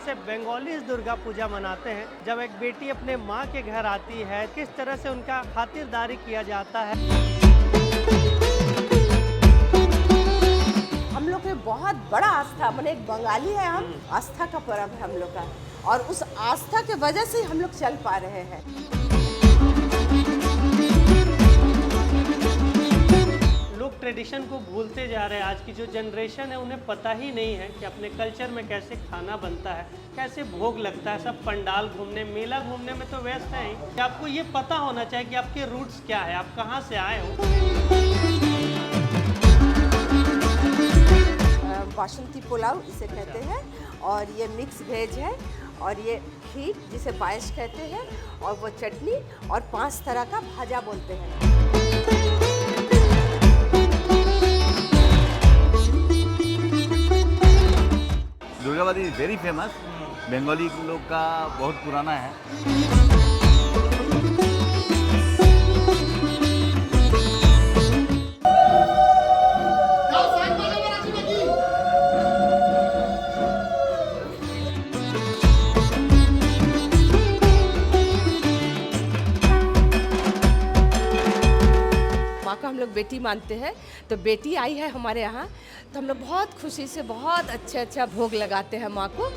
से बंगालीज दुर्गा पूजा मनाते हैं। जब एक बेटी अपने माँ के घर आती है, किस तरह से उनका खातिरदारी किया जाता है। हम लोग के बहुत बड़ा आस्था, मैंने एक बंगाली है, हम आस्था का पर्व है हम लोग का, और उस आस्था के वजह से हम लोग चल पा रहे हैं। लोग ट्रेडिशन को भूलते जा रहे हैं। आज की जो जनरेशन है उन्हें पता ही नहीं है कि अपने कल्चर में कैसे खाना बनता है, कैसे भोग लगता है। सब पंडाल घूमने, मेला घूमने में तो व्यस्त है ही कि आपको ये पता होना चाहिए कि आपके रूट्स क्या है, आप कहाँ से आए हो। बासमती पुलाव इसे कहते हैं, और ये मिक्स वेज है, और ये खीर जिसे पायस कहते हैं, और वो चटनी, और 5 तरह का भाजा बोलते हैं। Durgavati is very famous, Bengali लोग का बहुत पुराना है। माँ को हम लोग बेटी मानते हैं, तो बेटी आई है हमारे यहाँ, तो हम लोग बहुत खुशी से बहुत अच्छा भोग लगाते हैं माँ को।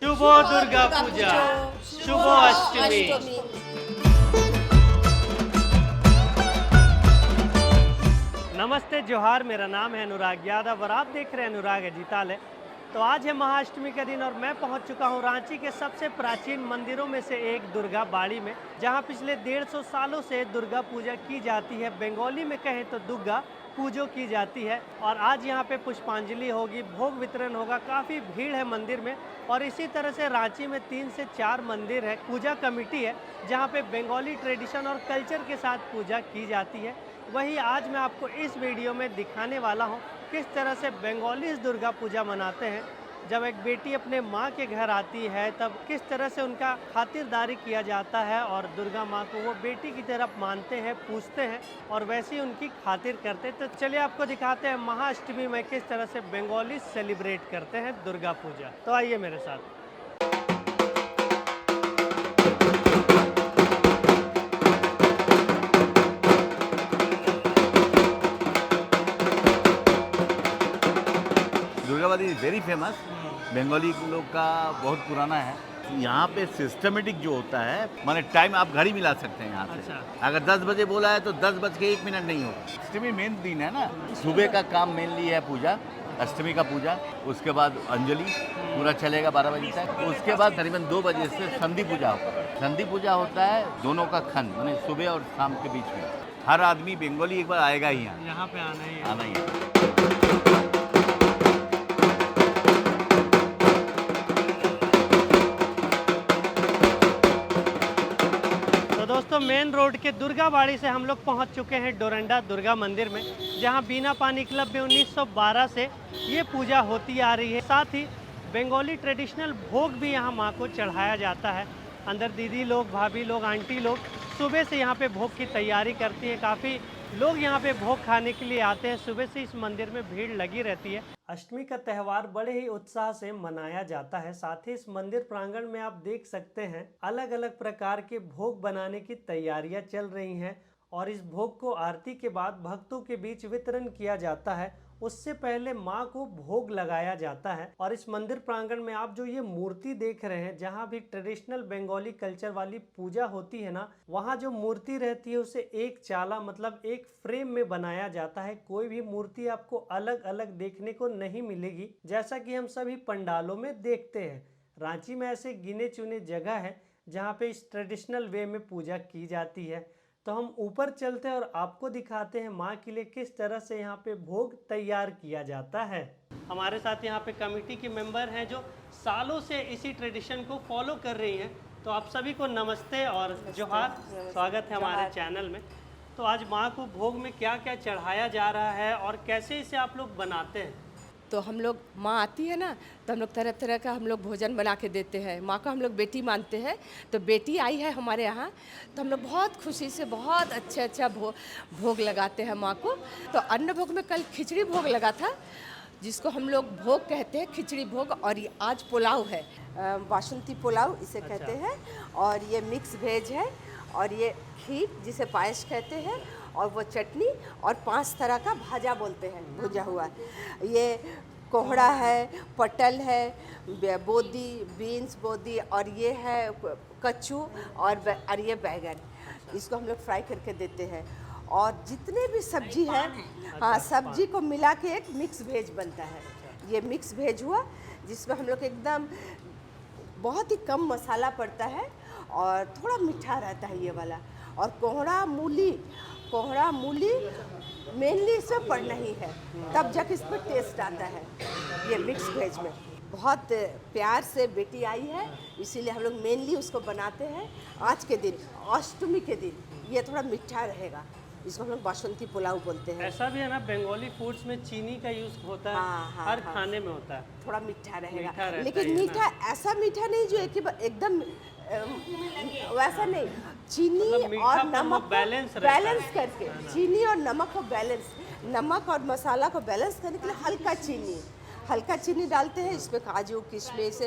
शुभ दुर्गा पूजा, शुभ अष्टमी। नमस्ते, जोहार। मेरा नाम है अनुराग यादव और आप देख रहे हैं अनुराग अजीतालय। तो आज है महाअष्टमी का दिन और मैं पहुंच चुका हूं रांची के सबसे प्राचीन मंदिरों में से एक दुर्गा बाड़ी में, जहां पिछले 150 सालों से दुर्गा पूजा की जाती है। बंगाली में कहें तो दुर्गा पूजो की जाती है। और आज यहां पे पुष्पांजलि होगी, भोग वितरण होगा, काफ़ी भीड़ है मंदिर में। और इसी तरह से रांची में 3 से 4 मंदिर है, पूजा कमेटी है, जहाँ पे बंगाली ट्रेडिशन और कल्चर के साथ पूजा की जाती है। वही आज मैं आपको इस वीडियो में दिखाने वाला हूँ किस तरह से बंगालीज दुर्गा पूजा मनाते हैं। जब एक बेटी अपने माँ के घर आती है तब किस तरह से उनका खातिरदारी किया जाता है, और दुर्गा माँ को वो बेटी की तरफ मानते हैं, पूजते हैं और वैसे ही उनकी खातिर करते हैं। तो चलिए आपको दिखाते हैं महाअष्टमी में किस तरह से बंगाली सेलिब्रेट करते हैं दुर्गा पूजा। तो आइए मेरे साथ। Durgavati is very famous, Bengali लोग का बहुत पुराना है। यहाँ पे सिस्टमेटिक जो होता है, माने टाइम आप घर ही मिला सकते हैं यहाँ से। अच्छा। अगर 10 बजे बोला है तो 10:01 नहीं होगा। अष्टमी मेन दिन है ना, सुबह का काम मेनली है पूजा, अष्टमी का पूजा। उसके बाद अंजलि पूरा चलेगा 12 बजे तक। उसके बाद करीबन 2 बजे से संधि पूजा होता है। संधि पूजा होता है दोनों का खंड, माने सुबह और शाम के बीच में। हर आदमी बंगाली एक बार आएगा ही यहाँ पे आना ही है। दोस्तों, मेन रोड के दुर्गा बाड़ी से हम लोग पहुंच चुके हैं डोरंडा दुर्गा मंदिर में, जहां बीना पानी क्लब में 1912 से ये पूजा होती आ रही है। साथ ही बंगाली ट्रेडिशनल भोग भी यहां मां को चढ़ाया जाता है। अंदर दीदी लोग, भाभी लोग, आंटी लोग सुबह से यहां पे भोग की तैयारी करती हैं। काफ़ी लोग यहां पे भोग खाने के लिए आते हैं। सुबह से इस मंदिर में भीड़ लगी रहती है। अष्टमी का त्यौहार बड़े ही उत्साह से मनाया जाता है। साथ ही इस मंदिर प्रांगण में आप देख सकते हैं अलग अलग प्रकार के भोग बनाने की तैयारियां चल रही हैं, और इस भोग को आरती के बाद भक्तों के बीच वितरण किया जाता है। उससे पहले माँ को भोग लगाया जाता है। और इस मंदिर प्रांगण में आप जो ये मूर्ति देख रहे हैं, जहाँ भी ट्रेडिशनल बंगाली कल्चर वाली पूजा होती है ना, वहाँ जो मूर्ति रहती है उसे एक चाला मतलब एक फ्रेम में बनाया जाता है। कोई भी मूर्ति आपको अलग अलग देखने को नहीं मिलेगी, जैसा कि हम सभी पंडालों में देखते हैं। रांची में ऐसे गिने चुने जगह है जहाँ पे इस ट्रेडिशनल वे में पूजा की जाती है। तो हम ऊपर चलते हैं और आपको दिखाते हैं माँ के लिए किस तरह से यहाँ पे भोग तैयार किया जाता है। हमारे साथ यहाँ पे कमेटी के मेंबर हैं जो सालों से इसी ट्रेडिशन को फॉलो कर रही हैं। तो आप सभी को नमस्ते और जोहार, स्वागत है हमारे चैनल में। तो आज माँ को भोग में क्या क्या चढ़ाया जा रहा है और कैसे इसे आप लोग बनाते हैं? तो हम लोग माँ आती है ना, तो हम लोग तरह तरह का हम लोग भोजन बना के देते हैं। माँ को हम लोग बेटी मानते हैं, तो बेटी आई है हमारे यहाँ, तो हम लोग बहुत खुशी से बहुत अच्छा भोग लगाते हैं माँ को। तो अन्न भोग में कल खिचड़ी भोग लगा था, जिसको हम लोग भोग कहते हैं, खिचड़ी भोग। और ये आज पुलाव है, बासमती पुलाव इसे कहते हैं। और ये मिक्स वेज है, और ये खीर जिसे पायस कहते हैं, और वो चटनी, और 5 तरह का भाजा बोलते हैं, भुजा हुआ। ये कोहड़ा है, पटल है, बोदी, बीन्स बोदी, और ये है कच्चू, और ये बैगन। इसको हम लोग फ्राई करके देते हैं। और जितने भी सब्जी है, हाँ, सब्जी को मिला के एक मिक्स वेज बनता है। ये मिक्स वेज हुआ, जिसमें हम लोग एकदम बहुत ही कम मसाला पड़ता है और थोड़ा मीठा रहता है ये वाला। और कोहड़ा मूली मेनली इसमें पड़ना ही है, तब जाके इस पर टेस्ट आता है। ये मिक्स वेज में बहुत प्यार से बेटी आई है, इसीलिए हम लोग मेनली उसको बनाते हैं। आज के दिन, अष्टमी के दिन, ये थोड़ा मीठा रहेगा, इसको हम लोग बासमती पुलाव बोलते हैं। ऐसा भी है ना, बंगाली फूड्स में चीनी का यूज होता है। हाँ, हर हाँ। खाने में होता है। थोड़ा मीठा रहेगा, मीठा रहता लेकिन है ना। मीठा ऐसा मीठा नहीं जो एकदम वैसा नहीं। चीनी मतलब मीठा और पर वो नमक बैलेंस रहता है। बैलेंस करके, चीनी और नमक को बैलेंस, नमक और मसाला को बैलेंस करने के लिए हल्का चीनी डालते हैं। इसमें काजू किशमिश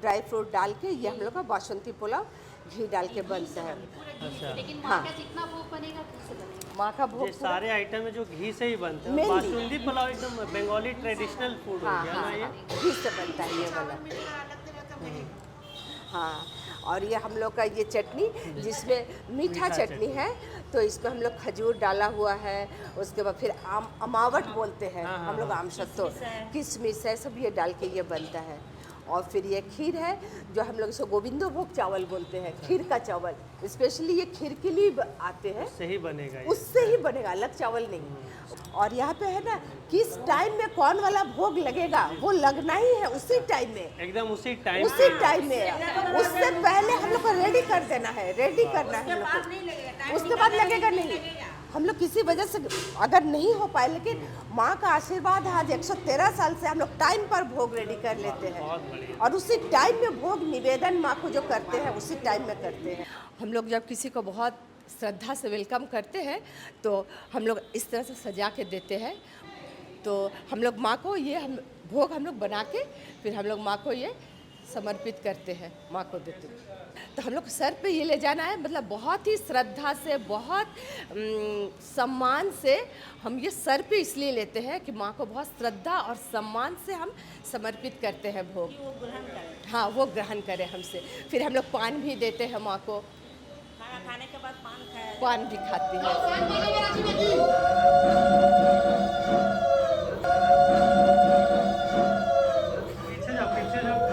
ड्राई फ्रूट डाल के ये हम लोग का बासमती पुलाव घी डाल के बनता है। अच्छा, लेकिन हाँ। माँ का जितना भोग बनेगा घी से बनेगा। माँ का भोग ये सारे आइटम है जो घी से ही बनते हैं। Mainly। बासुंदी पुलाव एकदम बंगाली ट्रेडिशनल फूड हो हाँ, गया हाँ, ना ये। हाँ, घी से बनता है ये वाला। हाँ, और ये हम लोग का ये चटनी, जिसमें मीठा चटनी है, तो इसमें हम लोग खजूर डाला हुआ है। उसके बाद फिर अमावट बोलते हैं हाँ, हम लोग, आम सत्तो, किशमिश है, सब ये डाल के ये बनता है। और फिर ये खीर है, जो हम लोग इसको गोविंदो भोग चावल बोलते हैं, खीर का चावल। स्पेशली ये खीर के लिए आते हैं, उससे ही बनेगा ये। उससे ही बनेगा, अलग चावल नहीं। और यहाँ पे है ना, किस टाइम में कौन वाला भोग लगेगा, वो लगना ही है उसी टाइम में, एकदम उसी टाइम उसी टाइम में। उससे पहले हम लोग को रेडी कर देना है, रेडी करना है हम लोग को, उसके बाद लगेगा नहीं। हम लोग किसी वजह से अगर नहीं हो पाए, लेकिन माँ का आशीर्वाद है, आज 113 साल से हम लोग टाइम पर भोग रेडी कर लेते हैं। और उसी टाइम में भोग निवेदन माँ को जो करते हैं, उसी टाइम में करते हैं। हम लोग जब किसी को बहुत श्रद्धा से वेलकम करते हैं, तो हम लोग इस तरह से सजा के देते हैं। तो हम लोग माँ को ये भोग हम लोग बना के फिर हम लोग माँ को ये समर्पित करते हैं, माँ को देते हैं। तो हम लोग सर पे ये ले जाना है, मतलब बहुत ही श्रद्धा से, बहुत सम्मान से हम ये सर पे इसलिए लेते हैं कि माँ को बहुत श्रद्धा और सम्मान से हम समर्पित करते हैं भोग। हाँ, वो ग्रहण करें हमसे। फिर हम लोग पान भी देते हैं माँ को, खाने के बाद पान भी खाती है। पीछे जाओ, पीछे जाओ।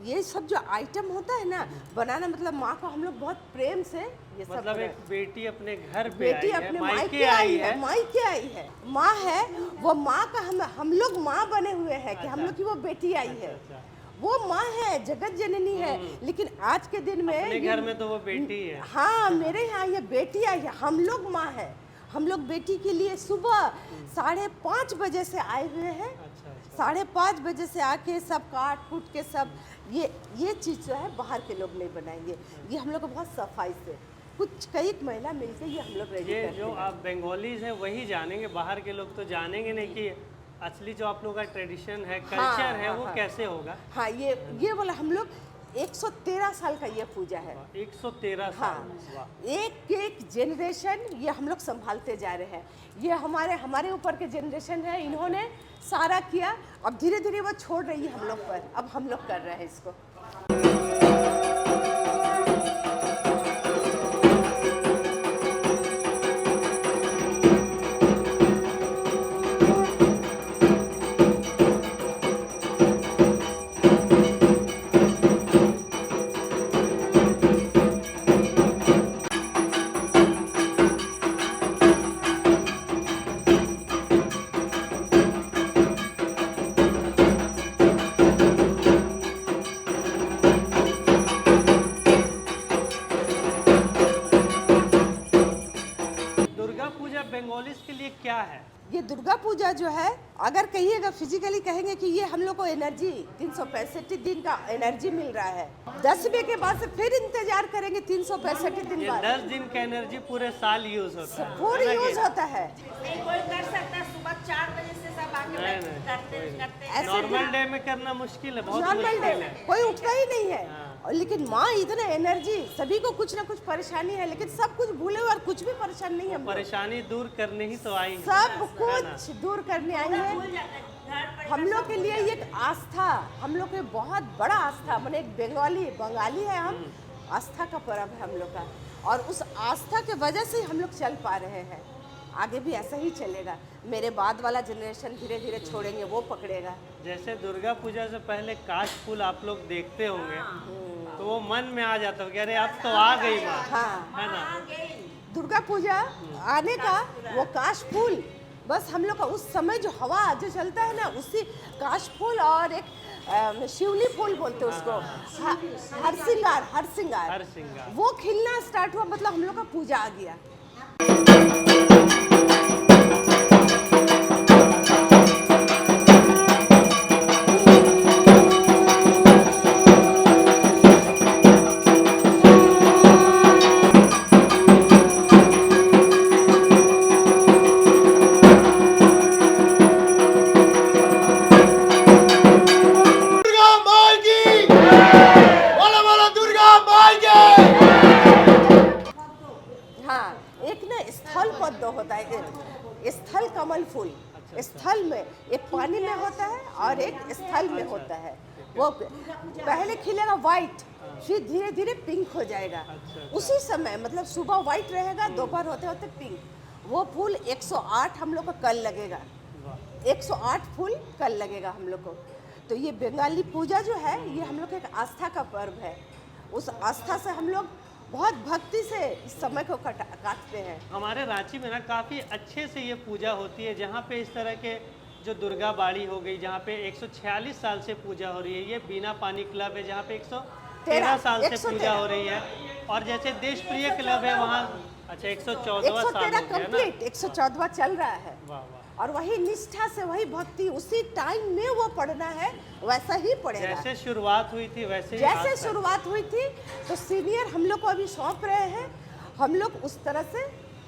ये सब जो आइटम होता है ना बनाना, मतलब माँ को हम लोग बहुत प्रेम से ये सब मतलब एक बेटी अपने घर पे बेटी आई है, अपने मायके आई है। मायके आई है, माँ है वो, माँ का हम लोग माँ बने हुए हैं कि हम लोग की वो बेटी आई है। वो माँ है, जगत जननी है, लेकिन आज के दिन में अपने घर में तो वो बेटी है। हाँ, मेरे यहाँ ये बेटी आई है, हम लोग माँ है। हम लोग बेटी के लिए सुबह 5:30 बजे से आए हुए हैं। 5:30 बजे से आके सब काट कूट के सब ये चीज़ जो है बाहर के लोग नहीं बनाएंगे, ये हम लोग को बहुत सफाई से कुछ कई महिला मिलके ये हम लोग रेडी ये करते जो हैं। आप बंगालीज हैं वही जानेंगे, बाहर के लोग तो जानेंगे नहीं कि असली जो आप लोगों का ट्रेडिशन है, कल्चर है, वो कैसे होगा। हाँ, ये वाला हम लोग 113 साल का ये पूजा है। 113 साल। हाँ, वाह। एक जनरेशन ये हम लोग संभालते जा रहे हैं। ये हमारे ऊपर के जनरेशन है, इन्होंने सारा किया, अब धीरे धीरे वो छोड़ रही है हम लोग पर, अब हम लोग कर रहे हैं इसको। पूजा बंगालीज के लिए क्या है? ये दुर्गा पूजा जो है, अगर कहिएगा फिजिकली कहेंगे कि ये हम लोग को एनर्जी 365 दिन का एनर्जी मिल रहा है। 10वें के बाद से फिर इंतजार करेंगे 365 दिन ये बाद 10 दिन का एनर्जी पूरे साल यूज होता है, पूरी है ना यूज कि? होता है। नहीं कोई कर सकता है, सुबह 4 बजे से सब आके नहीं, नहीं, करते ऐसे नॉर्मल डे में करना मुश्किल है, बहुत नॉर्मल डे मुश्किल है। कोई उठता ही नहीं है। हाँ। और लेकिन माँ इतना एनर्जी, सभी को कुछ ना कुछ परेशानी है, लेकिन सब कुछ भूले हुए और कुछ भी परेशान नहीं है हम लोग। परेशानी दूर करने ही तो आई है, सब है ना? कुछ दूर करने आई है। हम लोग के लिए ये एक आस्था, हम लोग के बहुत बड़ा आस्था, मैंने एक बंगाली है हम, आस्था का पर्व है हम लोग का। और उस आस्था के वजह से हम लोग चल पा रहे हैं। आगे भी ऐसा ही चलेगा। मेरे बाद वाला जनरेशन धीरे धीरे छोड़ेंगे, वो पकड़ेगा। जैसे दुर्गा पूजा से पहले काश फूल आप लोग देखते होंगे तो वो मन में आ जाता है कि अरे अब तो आ गई माँ, हाँ, है ना? दुर्गा पूजा आने का वो काश फूल, बस हम लोग का उस समय जो हवा जो चलता है ना, उसी काश फूल और एक शिवली फूल बोलते हैं उसको, हर सिंगार हर सिंगार। वो खिलना स्टार्ट हुआ, मतलब हम लोग का पूजा आ गया। हाँ, एक ना स्थल पद्म होता है, स्थल कमल फूल। स्थल में एक पानी में होता है और एक स्थल में होता है। वो पहले खिलेगा वाइट, फिर धीरे धीरे पिंक हो जाएगा। उसी समय मतलब सुबह वाइट रहेगा, दोपहर होते होते पिंक। वो फूल 108 हम लोग को कल लगेगा, 108 फूल कल लगेगा हम लोग को। तो ये बंगाली पूजा जो है, ये हम लोग का एक आस्था का पर्व है। उस आस्था से हम लोग बहुत भक्ति से इस समय को काटते हैं। हमारे रांची में ना काफ़ी अच्छे से ये पूजा होती है, जहाँ पे इस तरह के जो दुर्गा बाड़ी हो गई, जहाँ पे 146 साल से पूजा हो रही है। ये बीना पानी क्लब है जहाँ पे 113 साल से पूजा हो रही है। और जैसे देश प्रिय क्लब है वहाँ, अच्छा 114वां साल हो गया ना? कंप्लीट 114वां चल रहा है। वाह वाह। और वही निष्ठा से, वही भक्ति, उसी टाइम में वो पढ़ना है, वैसा ही पढ़ेगा। जैसे शुरुआत हुई थी वैसे ही जैसे आज तक। शुरुआत हुई थी, तो सीनियर हम लोग को अभी सौंप रहे हैं, हम लोग उस तरह से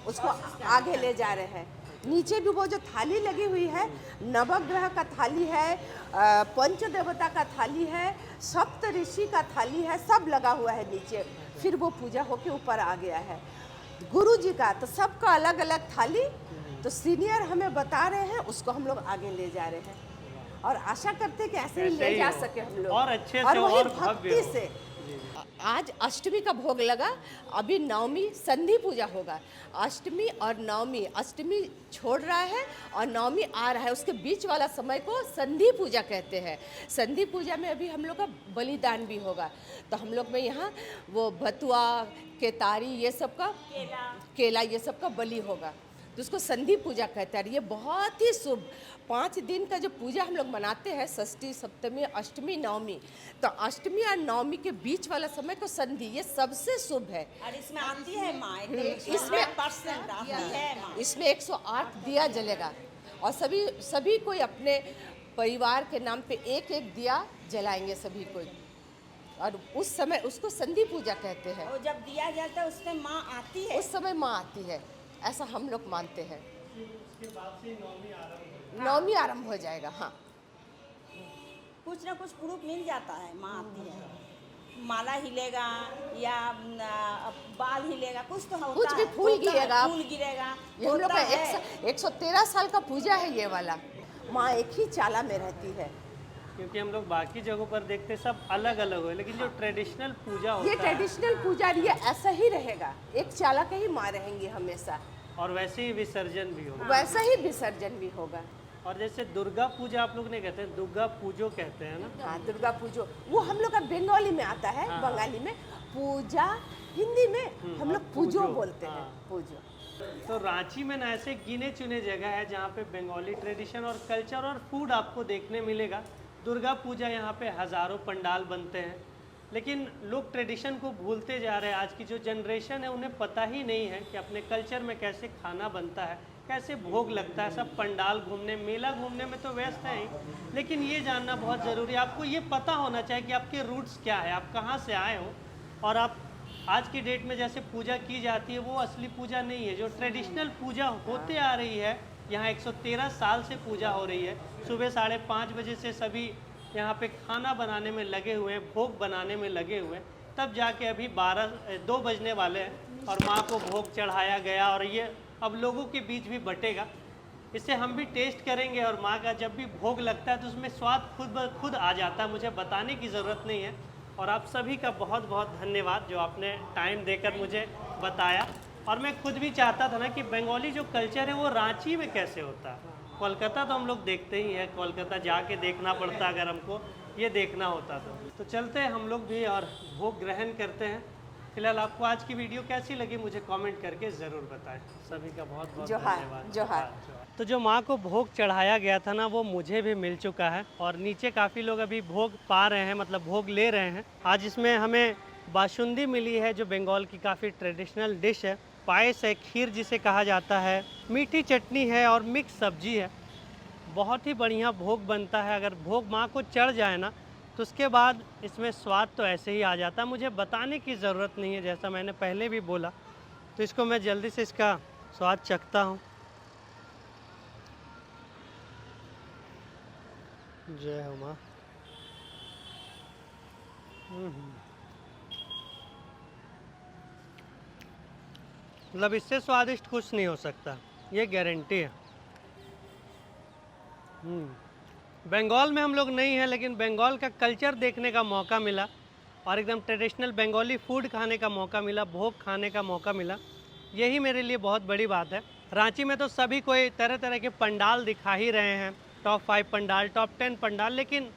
उसको आगे ले जा रहे हैं। नीचे भी वो जो थाली लगी हुई है, नवग्रह का थाली है, पंच देवता का थाली है, सप्त ऋषि का थाली है, सब लगा हुआ है नीचे। फिर वो पूजा होके ऊपर आ गया है गुरु जी का, तो सबका अलग अलग थाली। तो सीनियर हमें बता रहे हैं, उसको हम लोग आगे ले जा रहे हैं और आशा करते हैं कि ऐसे ही ले जा सके हम लोग, और अच्छे से और वही और भव्य भक्ति हो। से। आज अष्टमी का भोग लगा, अभी नवमी संधि पूजा होगा। अष्टमी और नवमी, अष्टमी छोड़ रहा है और नवमी आ रहा है, उसके बीच वाला समय को संधि पूजा कहते हैं। संधि पूजा में अभी हम लोग का बलिदान भी होगा। तो हम लोग में यहाँ वो भतुआ, केतारी, ये सब का केला, ये सब का बलि होगा, तो उसको संधि पूजा कहते हैं। ये बहुत ही शुभ 5 दिन का जो पूजा हम लोग मनाते हैं, षष्ठी, सप्तमी, अष्टमी, नवमी, तो अष्टमी और नवमी के बीच वाला समय को संधि, ये सबसे शुभ है। और इसमें आती है माँ, इसमें 100% आती है माँ। इसमें 108 दिया जलेगा और सभी कोई अपने परिवार के नाम पे एक एक दिया जलाएंगे सभी कोई, और उस समय उसको संधि पूजा कहते हैं। और जब दिया जाता है उसमें माँ आती है। उस समय माँ आती है, ऐसा हम लोग मानते हैं। नवमी आरंभ हो जाएगा। हाँ, कुछ ना कुछ प्रूफ मिल जाता है, माँ आती है। माला हिलेगा या बाल हिलेगा, कुछ तो होता कुछ भी, है, फूल होता है, गिरेगा। फूल गिरेगा, ये हम लोग होता का है। 113 साल का पूजा है ये वाला। माँ एक ही चाला में रहती है। क्योंकि हम लोग बाकी जगहों पर देखते हैं सब अलग अलग हो, लेकिन जो ट्रेडिशनल पूजा ये होता है ट्रेडिशनल पूजा ये ऐसा ही रहेगा, एक चाला के ही माँ रहेंगी हमेशा, और वैसे ही विसर्जन भी होगा। वैसा ही विसर्जन भी होगा। और जैसे दुर्गा पूजा आप लोग नहीं कहते हैं, दुर्गा पूजो कहते हैं ना? हाँ, दुर्गा पूजो वो हम लोग का बंगाली में आता है। हाँ। बंगाली में पूजा, हिंदी में हम लोग पूजो पूजो, बोलते हैं। हाँ। पूजो। तो रांची में ना ऐसे गिने चुने जगह है जहाँ पे बंगाली ट्रेडिशन और कल्चर और फूड आपको देखने मिलेगा। दुर्गा पूजा यहाँ पे हज़ारों पंडाल बनते हैं, लेकिन लोग ट्रेडिशन को भूलते जा रहे हैं। आज की जो जनरेशन है उन्हें पता ही नहीं है कि अपने कल्चर में कैसे खाना बनता है, कैसे भोग लगता है। सब पंडाल घूमने, मेला घूमने में तो व्यस्त हैं ही, लेकिन ये जानना बहुत ज़रूरी है, आपको ये पता होना चाहिए कि आपके रूट्स क्या है, आप कहाँ से आए हो। और आप आज की डेट में जैसे पूजा की जाती है वो असली पूजा नहीं है। जो ट्रेडिशनल पूजा होते आ रही है, यहाँ 113 साल से पूजा हो रही है। सुबह 5:30 बजे से सभी यहाँ पे खाना बनाने में लगे हुए हैं, भोग बनाने में लगे हुए हैं, तब जाके अभी 2 बजने वाले हैं और माँ को भोग चढ़ाया गया और ये अब लोगों के बीच भी बटेगा। इसे हम भी टेस्ट करेंगे और माँ का जब भी भोग लगता है तो उसमें स्वाद खुद ब खुद आ जाता है, मुझे बताने की ज़रूरत नहीं है। और आप सभी का बहुत बहुत धन्यवाद जो आपने टाइम देकर मुझे बताया। और मैं खुद भी चाहता था ना कि बंगाली जो कल्चर है वो रांची में कैसे होता है। कोलकाता तो हम लोग देखते ही हैं, कोलकाता जाके देखना पड़ता अगर हमको ये देखना होता तो चलते हैं हम लोग भी और भोग ग्रहण करते हैं। फिलहाल आपको आज की वीडियो कैसी लगी मुझे कमेंट करके ज़रूर बताएं। सभी का बहुत बहुत धन्यवाद। जोहार। तो जो माँ को भोग चढ़ाया गया था ना वो मुझे भी मिल चुका है और नीचे काफ़ी लोग अभी भोग पा रहे हैं, मतलब भोग ले रहे हैं। आज इसमें हमें बासुंदी मिली है जो बंगाल की काफ़ी ट्रेडिशनल डिश है। पायस है, खीर जिसे कहा जाता है, मीठी चटनी है और मिक्स सब्जी है। बहुत ही बढ़िया भोग बनता है। अगर भोग माँ को चढ़ जाए ना तो उसके बाद इसमें स्वाद तो ऐसे ही आ जाता है, मुझे बताने की ज़रूरत नहीं है, जैसा मैंने पहले भी बोला। तो इसको मैं जल्दी से इसका स्वाद चखता हूँ। जय हो माँ। मतलब इससे स्वादिष्ट कुछ नहीं हो सकता, ये गारंटी है। बंगाल में हम लोग नहीं हैं लेकिन बंगाल का कल्चर देखने का मौका मिला और एकदम ट्रेडिशनल बंगाली फूड खाने का मौका मिला, भोग खाने का मौका मिला। यही मेरे लिए बहुत बड़ी बात है। रांची में तो सभी कोई तरह तरह के पंडाल दिखा ही रहे हैं, टॉप 5 पंडाल, टॉप 10 पंडाल, लेकिन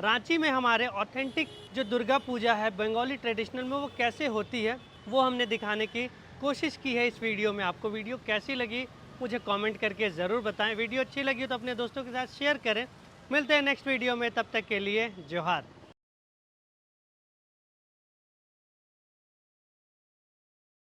रांची में हमारे ऑथेंटिक जो दुर्गा पूजा है बंगाली ट्रेडिशनल में वो कैसे होती है वो हमने दिखाने की कोशिश की है इस वीडियो में। आपको वीडियो कैसी लगी मुझे कमेंट करके ज़रूर बताएं। वीडियो अच्छी लगी तो अपने दोस्तों के साथ शेयर करें। मिलते हैं नेक्स्ट वीडियो में, तब तक के लिए जोहार।